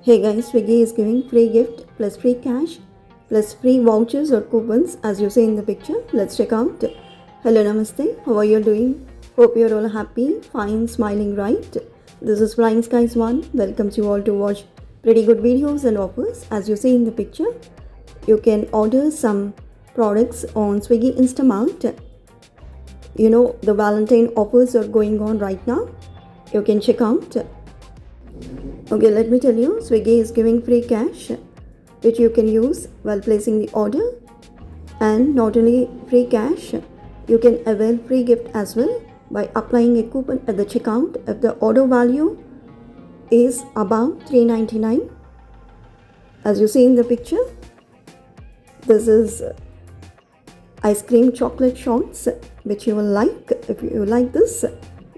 Hey guys, Swiggy is giving free gift plus free cash plus free vouchers or coupons as you see in the picture. Let's check out. Hello, namaste. How are you doing? Hope you're all happy, fine, smiling, right? This is Flying Skies 1. Welcomes you all to watch pretty good videos and offers. As you see in the picture, you can order some products on Swiggy Instamart. You know, the Valentine offers are going on right now. You can check out. Okay, let me tell you, Swiggy is giving free cash which you can use while placing the order, and not only free cash, you can avail free gift as well by applying a coupon at the checkout if the order value is above $3.99. As you see in the picture, this is ice cream chocolate shots which you will like. If you like this,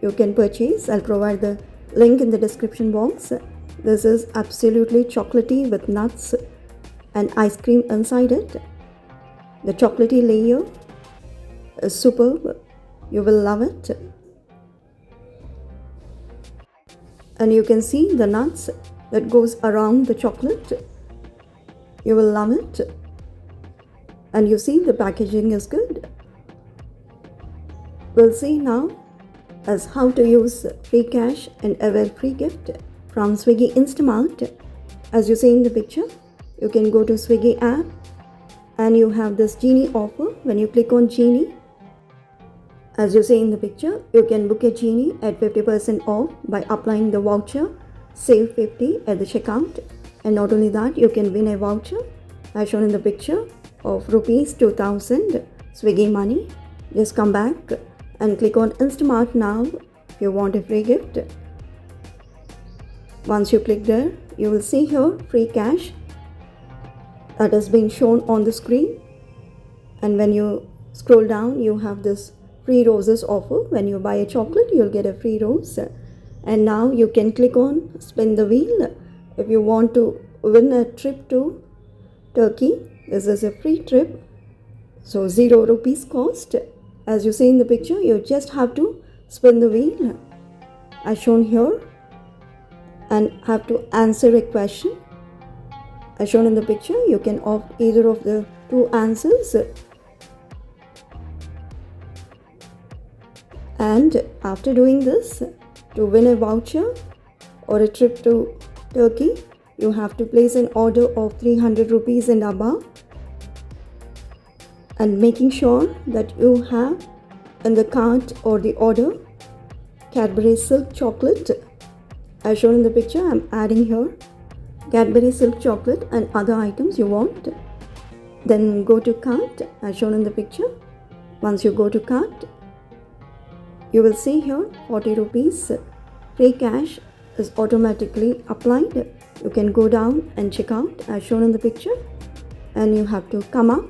you can purchase. I'll provide the link in the description box. This is absolutely chocolatey with nuts and ice cream inside it. The chocolatey layer is superb. You will love it. And you can see the nuts that goes around the chocolate. You will love it. And you see the packaging is good. We'll see now as how to use free cash and avail free gift from Swiggy Instamart. As you see in the picture, you can go to Swiggy app and you have this genie offer. When you click on genie, as you see in the picture, you can book a genie at 50% off by applying the voucher save 50 at the checkout. And not only that, you can win a voucher as shown in the picture of rupees 2000 Swiggy money. Just come back and click on Instamart now if you want a free gift. Once you click there, you will see here free cash that is being shown on the screen. And when you scroll down, you have this free roses offer. When you buy a chocolate, you'll get a free rose. And now you can click on spin the wheel if you want to win a trip to Turkey. This is a free trip, so 0 rupees cost. As you see in the picture, you just have to spin the wheel as shown here and have to answer a question as shown in the picture. You can opt either of the two answers, and after doing this, to win a voucher or a trip to Turkey, you have to place an order of 300 rupees and above, and making sure that you have in the cart or the order Cadbury silk chocolate as shown in the picture. I'm adding here Cadbury silk chocolate and other items you want. Then go to cart as shown in the picture. Once you go to cart, you will see here 40 rupees free cash is automatically applied. You can go down and check out as shown in the picture, and you have to come up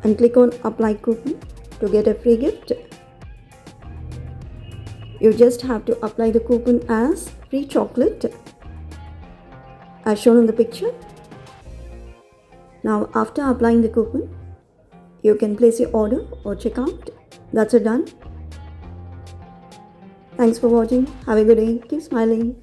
and click on apply coupon to get a free gift. You just have to apply the coupon as free chocolate as shown in the picture. Now after applying the coupon, you can place your order or check out. That's it, done. Thanks for watching. Have a good day. Keep smiling.